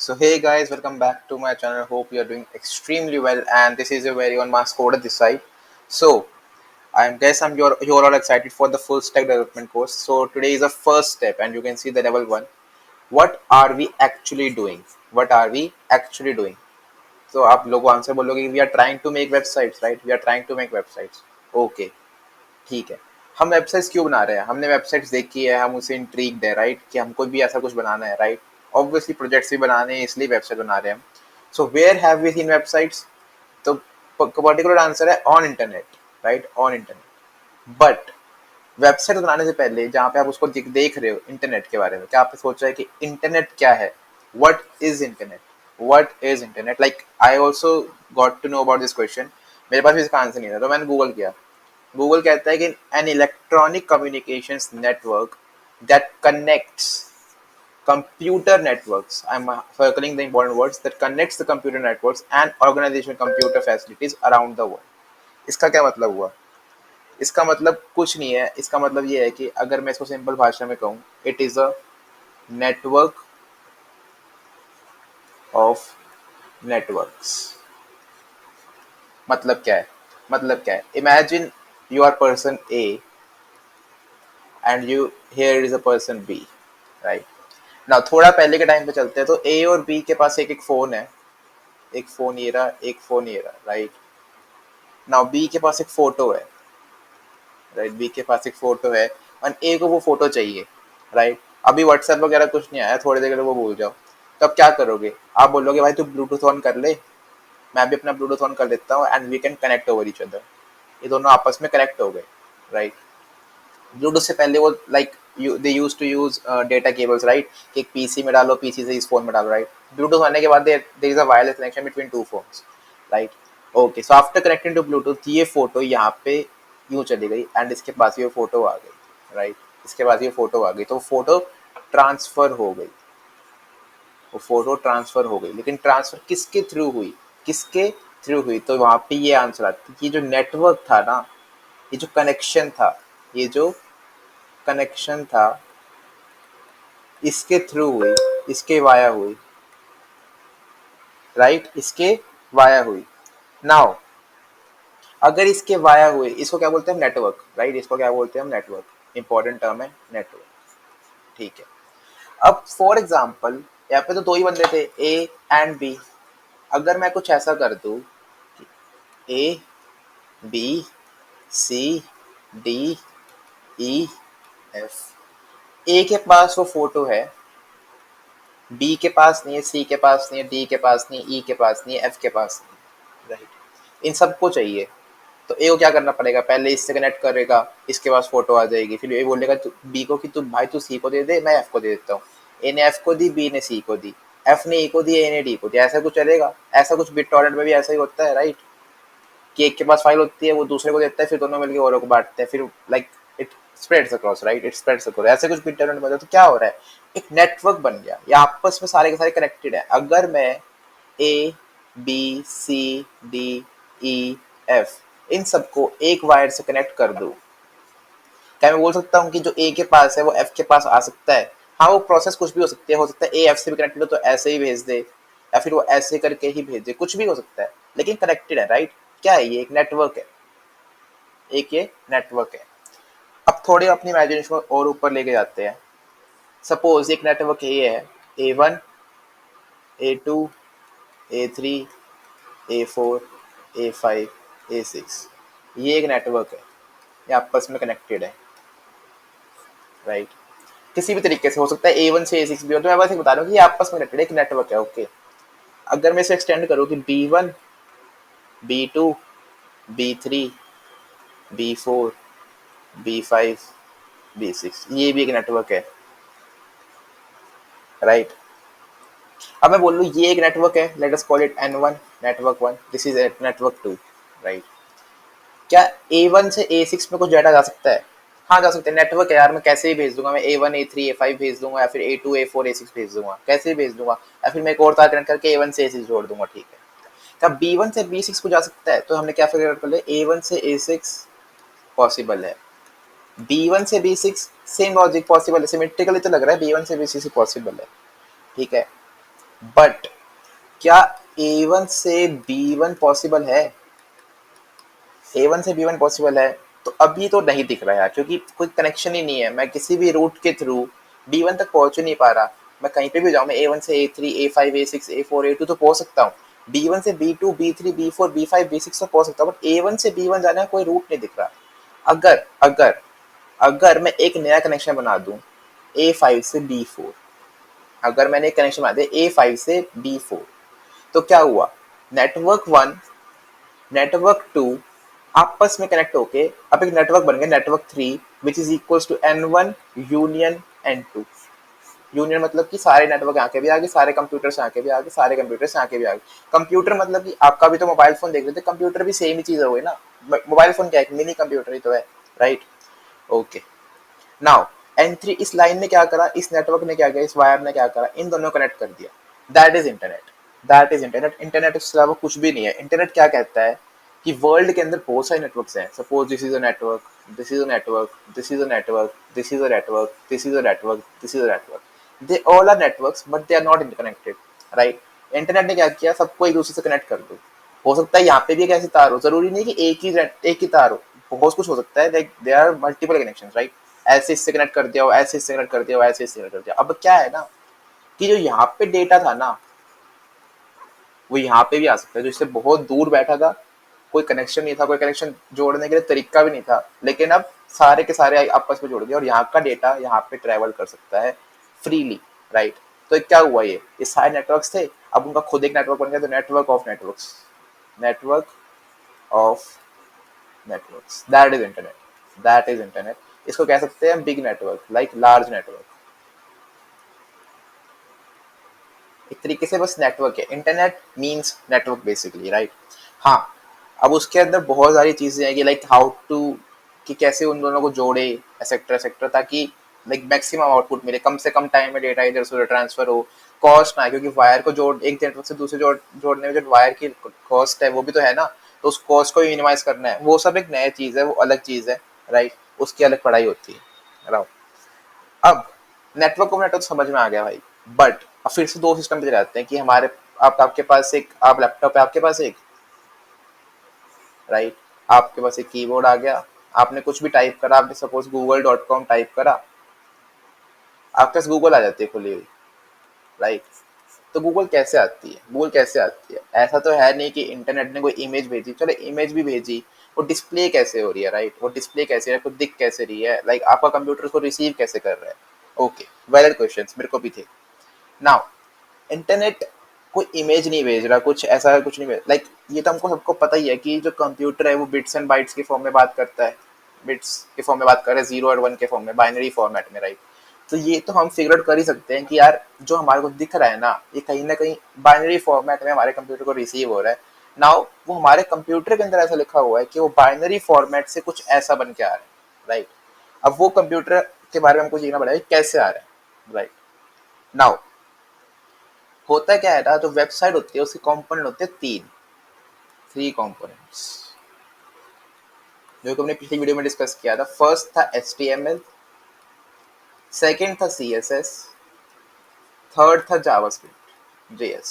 So hey guys, welcome back to my channel. Hope you are doing extremely well, and this is your very own Mask Coder this side. So I'm you're all excited for the full stack development course. So today is the first step, and you can see the level one. What are we actually doing? What are we actually doing? So आप लोग answer बोलोगे we are trying to make websites, right? We are trying to make websites. Okay, ठीक है. हम websites क्यों बना रहे हैं? हमने वेबसाइट्स देखी है, हम उसे इंट्रीग्ड है, राइट, कि हमको भी ऐसा कुछ बनाना है, राइट. ऑब्वियसली प्रोजेक्ट्स भी बनाने हैं, इसलिए वेबसाइट बना रहे हैं हम. So where have we seen websites? तो पर्टिकुलर आंसर है on internet, right, on internet. But website बनाने से पहले जहाँ पे आप उसको देख रहे हो इंटरनेट के बारे में, क्या आपने सोचा है कि इंटरनेट क्या है? What is internet? What is internet? Like I also got to know about this question. मेरे पास भी इसका आंसर नहीं था, तो मैंने गूगल किया. गूगल कहता है कि an electronic communications network that connects computer networks. I'm circling the important words that connects the computer networks and organization computer facilities around the world. इसका क्या मतलब हुआ? इसका मतलब कुछ नहीं है. इसका मतलब ये है कि अगर मैं इसको सिंपल भाषा में कहूँ, it is a network of networks. मतलब क्या है? मतलब क्या है? Imagine you are person A and you here is a person B, right. ना थोड़ा पहले के टाइम पे चलते हैं, तो ए और बी के पास एक एक फोन है. एक फोन ये रहा, एक फोन ये रहा, राइट. नाउ बी के पास एक फोटो है, राइट. बी के पास एक फोटो है और ए को वो फोटो चाहिए, राइट. अभी व्हाट्सएप वगैरह कुछ नहीं आया, थोड़ी देर के लिए वो भूल जाओ. तो अब क्या करोगे? आप बोलोगे भाई तू ब्लूटूथ ऑन कर ले, मैं भी अपना ब्लूटूथ ऑन कर लेता हूँ, and we can connect over each other. ये दोनों आपस में कनेक्ट हो गए, राइट. ब्लूटूथ से पहले वो like they used to use data cables, right, कि एक पीसी में डालो, पीसी से इस फोन में डालो, राइट. ब्लूटूथ आने के बाद there is a wireless connection between two phones, right. Okay, so after connecting to Bluetooth ये फोटो यहाँ पे यूं चली गई, एंड इसके पास ये फोटो आ गई, राइट. इसके पास ये फोटो आ गई, तो फोटो ट्रांसफर हो गई. वो फोटो ट्रांसफर हो गई, लेकिन ट्रांसफर किसके थ्रू हुई? किसके थ्रू हुई? तो वहां पे ये आंसर आता है कि ये जो नेटवर्क था ना, ये जो कनेक्शन था, ये जो कनेक्शन था, इसके थ्रू हुई, इसके वाया हुई, राइट. इसके वाया हुई. नाउ अगर इसके वाया हुए, इसको क्या बोलते हैं? Network, right. इसको क्या बोलते हैं हम? नेटवर्क. इंपॉर्टेंट टर्म है नेटवर्क, ठीक है. अब फॉर एग्जाम्पल यहाँ पे तो दो ही बंदे थे, ए एंड बी. अगर मैं कुछ ऐसा कर दूं, A B C D E F. A के पास वो फोटो है, बी के पास नहीं है, सी के पास नहीं है, डी के पास नहीं है, ई के पास नहीं है, एफ के पास नहीं है, राइट. इन सबको चाहिए. तो ए को क्या करना पड़ेगा? पहले इससे कनेक्ट करेगा, इसके पास फोटो आ जाएगी, फिर ए बोलेगा बी को कि तू भाई तू सी को दे दे, मैं एफ को दे देता हूँ. ए ने एफ को दी, बी ने सी को दी, एफ ने ए को दी, ए ने डी को दी. ऐसा कुछ चलेगा? ऐसा कुछ बिट टॉरेंट में भी ऐसा ही होता है, राइट, कि एक के पास फाइल होती है, वो दूसरे को देता है, फिर दोनों मिलकर औरों को बांटते हैं, फिर like it spreads across, right, it spreads across. ऐसे कुछ बिट टॉरेंट में तो क्या हो रहा है? एक नेटवर्क बन गया, ये आपस में सारे के सारे कनेक्टेड है. अगर मैं A B C D E F इन सबको एक वायर से कनेक्ट कर दूं, क्या मैं बोल सकता हूँ कि जो ए के पास है वो एफ के पास आ सकता है? हाँ, वो प्रोसेस कुछ भी हो सकता है ए एफ से भी कनेक्टेड हो तो ऐसे ही भेज दे, या फिर वो ऐसे करके ही भेज दे, कुछ भी हो सकता है, लेकिन कनेक्टेड है, राइट. क्या है ये? एक नेटवर्क है. एक ये नेटवर्क है. अब थोड़े अपनी इमेजिनेशन को और ऊपर लेके जाते हैं. सपोज एक नेटवर्क ये है, A one, A two, A three, A four, A five, A six. ये एक नेटवर्क है, ये आपस में कनेक्टेड है, राइट. किसी भी तरीके से हो सकता है ए वन से ए सिक्स भी हो, तो मैं बस बता रहा हूँ कि ये आपस में कनेक्टेड एक नेटवर्क है, ओके. अगर मैं इसे एक्सटेंड करूँ कि B one, B two, B three, B four, B five, B six, ये भी एक नेटवर्क है, राइट. अब मैं बोल लूँ ये एक नेटवर्क है, let us call it N one, network one. This is network two, right. क्या ए वन से ए सिक्स में कुछ डाटा जा सकता है? हाँ, जा सकते हैं. नेटवर्क है यार, मैं कैसे भी भेज दूंगा. मैं A one, A three, A five भेज दूंगा, या फिर A two, A four, A six भेज दूंगा, कैसे भी भेज दूंगा, या फिर मैं एक और तार कनेक्ट करके ए वन से ए सिक्स जोड़ दूंगा, ठीक है. क्या बी वन से बी सिक्स को जा सकता है? तो हमने क्या फिगर कर लिया, ए वन से ए सिक्स पॉसिबल है, बी वन से B six same logic possible है, सिमेट्रिकली तो लग रहा है बी वन से बी सिक्स पॉसिबल है, ठीक है. बट क्या A1 से B1 पॉसिबल है? A1 से B1 पॉसिबल है, तो अभी तो नहीं दिख रहा है क्योंकि कोई कनेक्शन ही नहीं है। मैं किसी भी रूट के थ्रू B1 तक पहुंच ही नहीं पा रहा। मैं कहीं पे भी जाऊं, मैं A1 से A3, A5, A6, A4, A2 तो पहुंच सकता हूँ। B1 से B2, B3, B4, B5, B6 तक पहुंच सकता हूँ, बट A1 से B1 जाने का कोई रूट नहीं दिख रहा। अगर अगर अगर मैं एक नया कनेक्शन बना दूं A5 से B4, अगर मैंने एक कनेक्शन बना दिया A5 से B4, तो क्या हुआ? नेटवर्क 1, नेटवर्क 2 आपस में कनेक्ट होके अब एक नेटवर्क बन गया, network 3, which is equals to N1 union N2। Union मतलब कि सारे नेटवर्क यहाँ के भी आ गए, सारे कंप्यूटर्स यहाँ के भी आ गए, सारे कंप्यूटर्स यहाँ के भी आ गए। कंप्यूटर मतलब कि आपका भी तो मोबाइल फोन देख रहे थे, कंप्यूटर भी सेम ही चीज हो गई ना। मोबाइल फोन क्या है, मिनी कंप्यूटर ही तो है, राइट? ओके, नाउ N3 इस लाइन ने क्या करा, इस नेटवर्क ने क्या किया, इस वायर ने क्या करा, इन दोनों कनेक्ट कर दिया। That is internet. That is internet. Internet इसके अलावा कुछ भी नहीं है। इंटरनेट क्या कहता है कि वर्ल्ड के अंदर बहुत सारे नेटवर्क्स हैं। Suppose this is a network, this is a network, this is a network, this is a network, this is a network, this is a network. They all are networks but they are not interconnected, right? Internet ने क्या किया, सबको एक दूसरे से connect कर दो। हो सकता है यहाँ पे भी एक ऐसी तार हो, जरूरी नहीं कि एक ही तार हो, बहुत कुछ हो सकता है। Like there are multiple connections, right? ऐसे इससे कनेक्ट कर दिया हो, ऐसे इससे कनेक्ट कर दिया हो, ऐसे इससे कनेक्ट कर दिया। अब क्या है ना कि जो यहाँ पे डेटा था ना, वो यहाँ पे भी आ सकता है। जो इससे बहुत दूर बैठा था, कोई कनेक्शन नहीं था, कोई कनेक्शन जोड़ने के लिए तरीका भी नहीं था, लेकिन अब सारे के सारे आपस में जुड़ गए और यहाँ का डेटा यहाँ पे ट्रेवल कर सकता है फ्रीली, राइट? तो क्या हुआ, ये सारे नेटवर्क्स थे, अब उनका खुद एक नेटवर्क बन गया, तो network of networks, network of networks, that is internet. That is internet. इसको कह सकते हैं big network, like large network. एक तरीके से बस नेटवर्क है। Internet means network basically, right? हाँ, अब उसके अंदर बहुत सारी चीजें हैं कि लाइक हाउ टू, कि कैसे उन दोनों को जोड़े, एक्सेट्रा एक्सेट्रा, ताकि लाइक मैक्सिमम आउटपुट मिले, कम से कम टाइम में डेटा इधर से उधर ट्रांसफर हो, कॉस्ट ना आए, क्योंकि वायर को जोड़, एक नेटवर्क से दूसरे जोड़ने में जो वायर की कॉस्ट है वो भी तो है ना, तो उस कॉस्ट को मिनिमाइज करना है। वो सब एक नया चीज है, वो अलग चीज है, राइट? उसकी अलग पढ़ाई होती है, राइट? अब नेटवर्क को नेटवर्क समझ में आ गया भाई, बट अब फिर से दो सिस्टम पे जाते हैं कि हमारे, आपके पास एक, आप लैपटॉप है, आपके पास एक, राइट? आपके पास एक कीबोर्ड आ गया, आपने कुछ भी टाइप करा, आपने सपोज google.com टाइप करा, आपके पास गूगल आ जाती है खुली हुई, राइट? तो गूगल कैसे आती है, गूगल कैसे आती है? ऐसा तो है नहीं कि इंटरनेट ने कोई इमेज भेजी, चलो इमेज भी भेजी, वो डिस्प्ले कैसे हो रही है, राइट? वो डिस्प्ले कैसे है, दिख कैसे रही है, लाइक आपका कंप्यूटर उसको रिसीव कैसे कर रहा है? ओके, वैलिड क्वेश्चंस मेरे को भी थे। नाउ इंटरनेट कोई इमेज नहीं भेज रहा, कुछ ऐसा कुछ नहीं भेज, लाइक ये तो हमको सबको पता ही है कि जो कंप्यूटर है वो बिट्स एंड बाइट्स के फॉर्म में बात करता है, बिट्स के फॉर्म में बात कर रहा है, 0 और 1 के फॉर्म में, बाइनरी फॉर्मेट में, राइट? तो ये तो हम फिगर आउट कर ही सकते हैं कि यार जो हमारे को दिख रहा है ना कहीं बाइनरी फॉर्मेट में हमारे कंप्यूटर को रिसीव हो रहा है। नाउ वो हमारे कंप्यूटर के अंदर ऐसा लिखा हुआ है कि वो बाइनरी फॉर्मेट से कुछ ऐसा बन के आ रहा है, राइट? अब वो कंप्यूटर के बारे में हमको सीखना पड़ेगा कैसे आ रहा है, राइट? नाउ होता क्या है ना, जो वेबसाइट होती है उसके कंपोनेंट होते हैं तीन, थ्री कंपोनेंट्स, जो कि हमने पिछली वीडियो में डिस्कस किया था। फर्स्ट था HTML, सेकंड था CSS, थर्ड था जावास्क्रिप्ट, JS।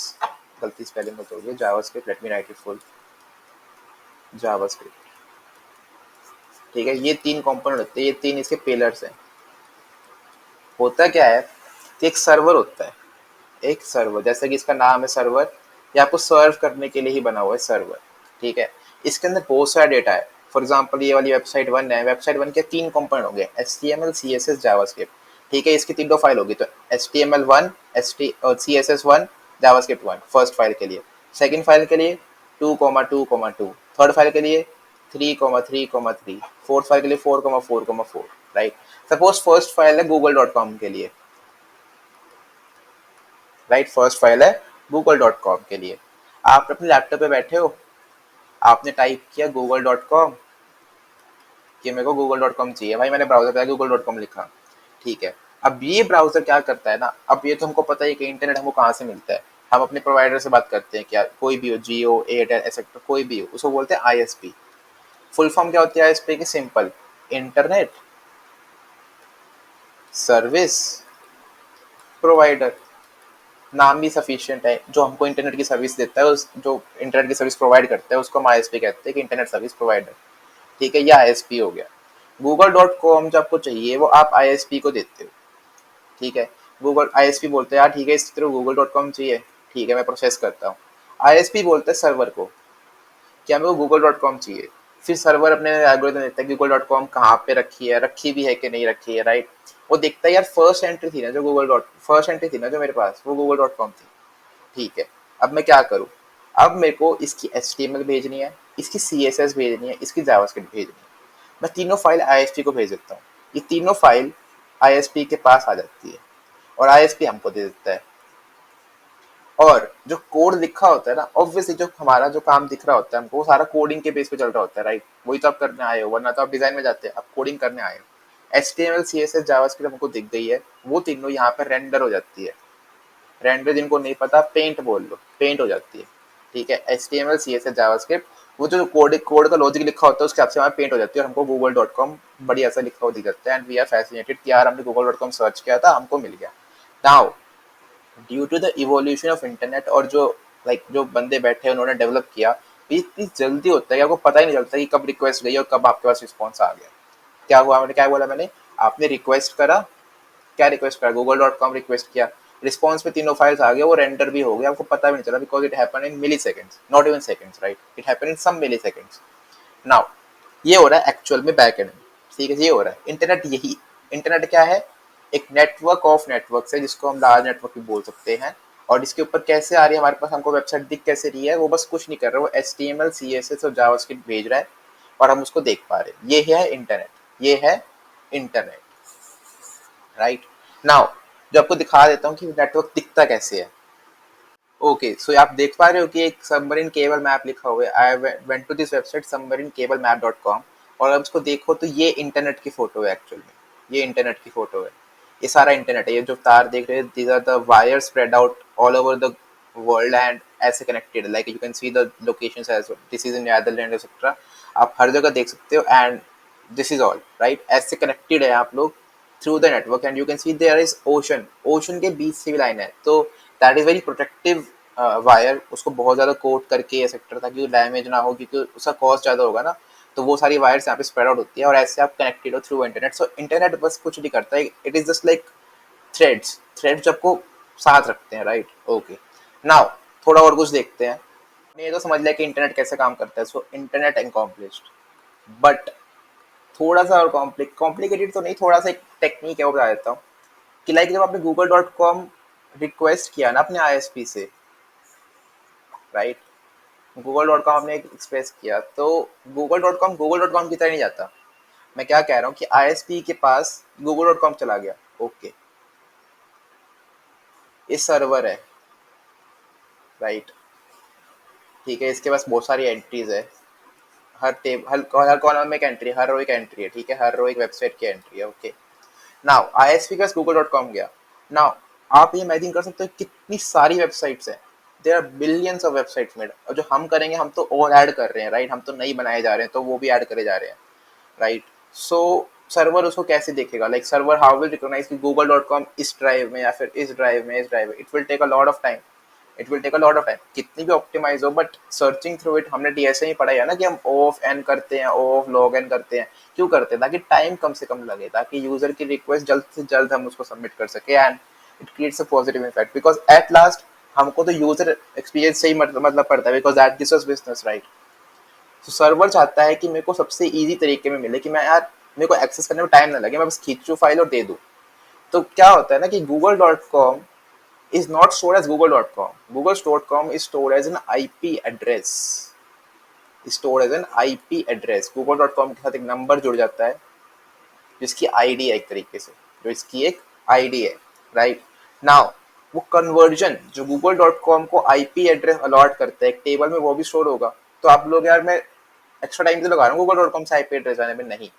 गलती स्पेलिंग मत होगी, JavaScript, let me right it full, JavaScript. ठीक है, ये तीन कंपोनेंट होते हैं, ये तीन इसके पिलर्स हैं। होता क्या है कि एक सर्वर होता है, एक सर्वर, जैसे कि इसका नाम है सर्वर, ये आपको सर्व करने के लिए ही बना हुआ है सर्वर, ठीक है? इसके अंदर बहुत सारा डेटा है। फॉर एग्जांपल ये वाली वेबसाइट 1 है, वेबसाइट 1 के तीन कंपोनेंट हो गए, HTML, CSS, जावास्क्रिप्ट, ठीक है? इसकी तीनों फाइल होगी, तो HTML1, CSS1, JavaScript 1 first file के लिए, सेकंड फाइल के लिए 2,2,2, थर्ड फाइल के लिए 3,3,3, फोर्थ फाइल के लिए 4,4,4, राइट? सपोज फर्स्ट फाइल है google.com के लिए, राइट? फर्स्ट फाइल है google.com के लिए। आप अपने लैपटॉप पे बैठे हो, आपने टाइप किया google.com कि मेरे को google.com चाहिए, भाई मैंने ब्राउजर पे google.com लिखा, ठीक है? अब ये ब्राउजर क्या करता है ना, अब ये तो हमको पता है कि इंटरनेट हमको कहाँ से मिलता है। हम अपने प्रोवाइडर से बात करते हैं, क्या कोई भी हो, जियो, एयरटेल, एक्सेट्रा, कोई भी हो, उसको बोलते हैं ISP। फुल फॉर्म क्या होती है ISP की? सिंपल, इंटरनेट सर्विस प्रोवाइडर, नाम भी सफिशिएंट है, जो हमको इंटरनेट की सर्विस देता है, उस जो इंटरनेट की सर्विस प्रोवाइड करता है उसको हम आईएसपी कहते हैं कि इंटरनेट सर्विस प्रोवाइडर, ठीक है, ये आईएसपी हो गया। गूगल डॉट कॉम जो आपको चाहिए वो आप आईएसपी को देते हो, ठीक है। गूगल आईएसपी बोलते हैं यार ठीक है इस तरह गूगल डॉट कॉम चाहिए, ठीक है मैं प्रोसेस करता हूँ। आईएसपी बोलते हैं सर्वर को कि हमें वो गूगल डॉट कॉम चाहिए, फिर सर्वर अपने एल्गोरिथम देखता है गूगल डॉट कॉम कहाँ पे रखी है, रखी भी है कि नहीं रखी है, राइट। वो देखता है यार फर्स्ट एंट्री थी ना जो फर्स्ट एंट्री थी ना जो मेरे पास वो गूगल डॉट कॉम थी, ठीक है। अब मैं क्या करूँ, अब मेरे को इसकी HTML भेजनी है, इसकी CSS भेजनी है, इसकी जावास्क्रिप्ट भेजनी है। मैं तीनों फाइल आईएसपी को भेज देता हूँ, ये तीनों फाइल आईएसपी के पास आ जाती है और आईएसपी हमको दे देता है। और जो कोड लिखा होता है ना, ऑब्वियसली जो हमारा जो काम दिख रहा होता है हमको वो सारा कोडिंग के बेस पे चल रहा होता है, राइट। वही तो आप करने आए हो, वरना तो आप डिजाइन में जाते हैं, आप कोडिंग करने आए हो। HTML CSS जावास्क्रिप्ट हमको दिख गई है, वो तीनों यहाँ पर रेंडर हो जाती है। रेंडर जिनको नहीं पता पेंट बोल लो, पेंट हो जाती है, ठीक है। HTML CSS जावास्क्रिप्ट वो जो कोड का लॉजिक लिखा होता है उसके हिसाब से हमारा पेंट हो जाती है और हमको गूगल डॉट कॉम बढ़िया सा लिखा हुआ दिख जाता है एंड वी आर फैसिनेटेड कि यार हमने गूगल डॉट कॉम सर्च किया था हमको मिल गया। Now due to the evolution of internet और जो जो बंदे बैठे उन्होंने डेवलप किया, ये इतनी जल्दी होता है कि आपको पता ही नहीं चलता कि कब रिक्वेस्ट गई और कब आपके पास रिस्पॉन्स आ गया। क्या हुआ, मैंने क्या बोला, मैंने आपने रिक्वेस्ट करा, क्या रिक्वेस्ट करा, गूगल डॉट कॉम रिक्वेस्ट किया, रिस्पॉन्स में तीनों फाइल्स आ गए, वो रेंडर भी हो गया, आपको पता भी नहीं चला because it happen in milliseconds, not even seconds, right, it happen in some milliseconds. Now ये हो रहा है एक्चुअल में बैक एंड में, ठीक है, ये हो रहा है इंटरनेट। यही इंटरनेट क्या है, एक नेटवर्क ऑफ नेटवर्क है जिसको हम लार्ज नेटवर्क भी बोल सकते हैं। और इसके ऊपर कैसे आ रही है हमारे पास, हमको वेबसाइट दिख कैसे रही है, वो बस कुछ नहीं कर रहा, वो HTML CSS और जावास्क्रिप्ट भेज रहा है और हम उसको देख पा रहे हैं। ये है इंटरनेट, ये है इंटरनेट, राइट। नाउ जो आपको दिखा देता हूँ कि नेटवर्क दिखता कैसे है। ओके सो आप देख पा रहे हो कि एक सबमरीन केबल मैप लिखा हुआ है। I went to this website submarinecablmap.com और अब इसको देखो तो ये इंटरनेट की फोटो है एक्चुअल में, ये इंटरनेट की फोटो है, ये सारा इंटरनेट है। ये जो तार देख रहे हैं these are the wire spread out all over the world and ऐसे connected, like you can see the locations as well, this is in Netherlands etcetera, आप हर जगह देख सकते हो and this is all right, ऐसे कनेक्टेड है आप लोग through the network and you can see there is ocean, ocean के बीच से भी लाइन है, तो that is very protective wire, उसको बहुत ज़्यादा कोट करके एक्सेट्रा ताकि वो डैमेज ना हो क्योंकि उसका कॉस्ट ज़्यादा होगा ना, तो वो सारी वायर्स यहाँ पे स्प्रेड आउट होती है और ऐसे आप कनेक्टेड हो थ्रू इंटरनेट। सो इंटरनेट बस कुछ नहीं करता है, it is just like threads, threads आपको साथ रखते हैं, राइट। ओके नाउ थोड़ा और कुछ देखते हैं। ये तो समझ लिया कि इंटरनेट कैसे काम करता है, सो इंटरनेट अकम्प्लिश्ड, बट थोड़ा सा और कॉम्प्लिकेटेड तो नहीं, थोड़ा सा एक टेक्निक है वो बता देता हूँ कि लाइक जब आपने गूगल डॉट कॉम रिक्वेस्ट किया ना अपने आईएसपी से, राइट, गूगल डॉट कॉम आपने एक्सप्रेस किया तो गूगल डॉट कॉम की तरह नहीं जाता। मैं क्या कह रहा हूँ कि आईएसपी के पास गूगल डॉट कॉम चला गया, ओके, ये सर्वर है, राइट, ठीक है, इसके पास बहुत सारी एंट्रीज है, हर कॉलम में एक एंट्री, हर रो एक एंट्री है, ठीक है, हर रो एक वेबसाइट की एंट्री है, ओके। नाउ आईएसपी के पास गूगल डॉट कॉम गया। नाउ आप ये इमेजिन कर सकते हो कितनी सारी वेबसाइट्स हैं, there are billions of websites made, और जो हम करेंगे हम तो और ऐड कर रहे हैं, राइट, हम तो नहीं बनाए जा रहे हैं तो वो भी ऐड करे जा रहे हैं, राइट। सो सर्वर उसको कैसे देखेगा, like server how will recognise कि गूगल डॉट कॉम इस ड्राइव में या फिर इस ड्राइव में, इस ड्राइव में, it will take a lot of time, it will take a lot of time, कितनी भी ऑप्टिमाइज हो, बट सर्चिंग थ्रू इट, हमने डीएसए ही पढ़ा है ना कि हम ओ ऑफ एन करते हैं, ओ ऑफ लॉग एन करते हैं, क्यों करते हैं, ताकि टाइम कम से कम लगे, ताकि यूजर की रिक्वेस्ट जल्द से जल्द हम उसको सबमिट कर सके and it creates a positive effect because at last हमको तो यूजर एक्सपीरियंस से ही मतलब पड़ता है because that this was business, right. तो सर्वर चाहता है कि मेरे को सबसे इजी तरीके में मिले कि मैं यार मेरे को एक्सेस करने में टाइम ना लगे, मैं बस खींचूं फाइल और दे दूं। तो क्या होता है ना कि Google dot com is not stored as google.com. Google.com is stored as an IP address. Stored as an IP address. Google.com के साथ एक नंबर जुड़ जाता है जिसकी आईडी है एक तरीके से, जो इसकी एक आईडी है, राइट। नाउ वो कन्वर्जन जो google.com को आईपी एड्रेस अलॉट करता है एक टेबल में, वो भी स्टोर होगा। तो आप लोग यार मैं एक्स्ट्रा टाइम तो लगा रहा हूँ google.com से आईपी एड्रेस आने में, नहीं,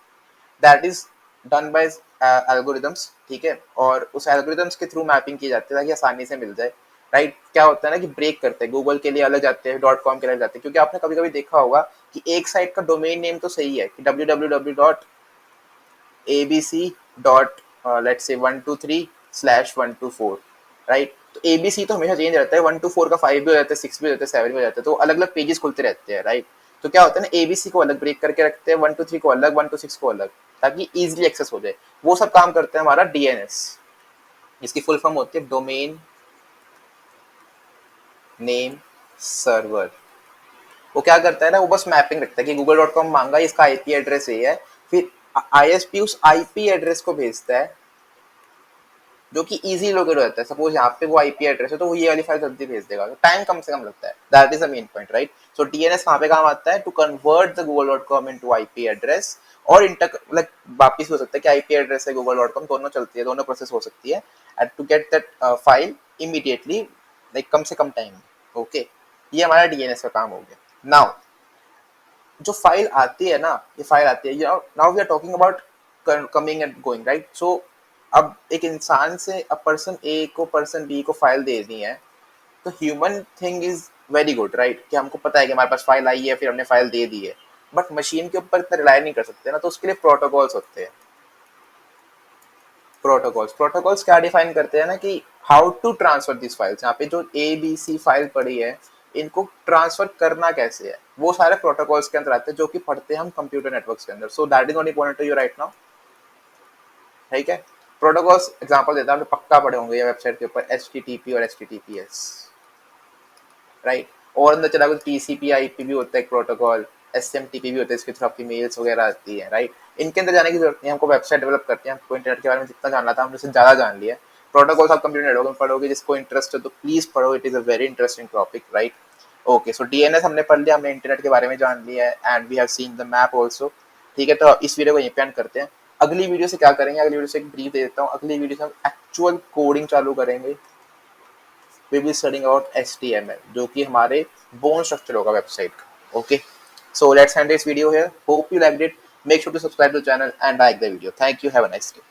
that is done by algorithms, ठीक है, और उस एल्गोरिदम्स के थ्रू मैपिंग की जाती है ताकि आसानी से मिल जाए, राइट। क्या होता है ना कि ब्रेक करते हैं, गूगल के लिए अलग जाते हैं, डॉट कॉम के लिए अलग जाते हैं, क्योंकि आपने कभी कभी देखा होगा कि एक साइट का डोमेन नेम तो सही है कि www.abc.let's say 123/124, राइट, तो एबीसी तो हमेशा चेंज रहता है, 1 to 4 का 5 भी हो जाता है, 6 भी हो जाता है, 7 भी हो जाता है, तो अलग अलग पेजेस खुलते रहते हैं, राइट। तो क्या होता है ना, एबीसी को अलग ब्रेक करके रखते हैं, 1 to 3 को अलग, 1 to 6 को अलग, ताकि इजिली एक्सेस हो जाए। वो सब काम करते हैं हमारा डीएनएस, इसकी फुल फॉर्म होती है डोमेन नेम सर्वर। वो क्या करता है ना, वो बस मैपिंग रखता है कि google.com मांगा, इसका आईपी एड्रेस ये है, फिर आईएसपी उस आईपी एड्रेस को भेजता है जो कि इजी लोकेट रहता है। सपोज यहाँ पे वो आईपी एड्रेस है तो वो ये वाली फाइल जल्दी भेज देगा, तो टाइम कम से कम लगता है। That is the main point, right. So DNS कहाँ पे काम आता है, to convert the google.com into IP address, और इंटर लाइक वापिस हो सकता है कि आईपी एड्रेस है google.com, दोनों चलती है, दोनों प्रोसेस हो सकती है, and to get that file immediately, like कम से कम टाइम में। ओके, ये हमारा डीएनएस का काम हो गया। नाउ जो फाइल आती है ना, ये फाइल आती है, now we are talking about coming and going, right. So अब एक इंसान से अब पर्सन ए को पर्सन बी को फाइल दे दी है, तो human thing is very good, right, कि हमको पता है कि हमारे पास फाइल आई है, फिर हमने फाइल दे दी है। बट मशीन के ऊपर इतना रिलाई नहीं कर सकते ना, तो उसके लिए प्रोटोकॉल्स होते हैं। प्रोटोकॉल्स क्या डिफाइन करते हैं ना, कि how to transfer this files, यहाँ पे जो ए बी सी फाइल पड़ी है, इनको ट्रांसफर करना कैसे है, वो सारे प्रोटोकॉल्स के अंदर आते हैं, जो कि पढ़ते हैं हम कंप्यूटर नेटवर्क्स के अंदर। So that is not important to you right now, ठीक है। प्रोटोकॉल्स एग्जांपल देता हूँ, पक्का पढ़े होंगे ये वेबसाइट के ऊपर, HTTP और HTTPS, राइट। और अंदर चला गया TCP/IP भी होता है एक प्रोटोकॉल, SMTP भी होता है, इसके थ्रू आपकी मेल्स वगैरह आती है, राइट। इनके अंदर जाने की जरूरत नहीं, हमको वेबसाइट डेवलप करते हैं, हमको इंटरनेट के बारे में जितना जानना था हमने उससे ज़्यादा जान लिया। प्रोटोकॉल्स आप कंप्यूटर नेटवर्क में पढ़ोगे, जिसको इंटरेस्ट है तो प्लीज़ पढ़ो, it is a very interesting topic, right. Okay, so DNS हमने पढ़ लिया, हमने इंटरनेट के बारे में जान लिया है, and we have seen the map also, ठीक है। तो इस वीडियो को यहीं पे एंड करते हैं। अगली वीडियो से क्या करेंगे, अगली वीडियो से एक ब्रीफ दे देता हूँ, अगली वीडियो से हम एक्चुअल कोडिंग चालू करेंगे। we will be studying about HTML, जो कि हमारे बोन स्ट्रक्चर होगा वेबसाइट का। Okay, so let's end this video here. Hope you liked it. Make sure to subscribe to the channel and like the video. Thank you. Have a nice day.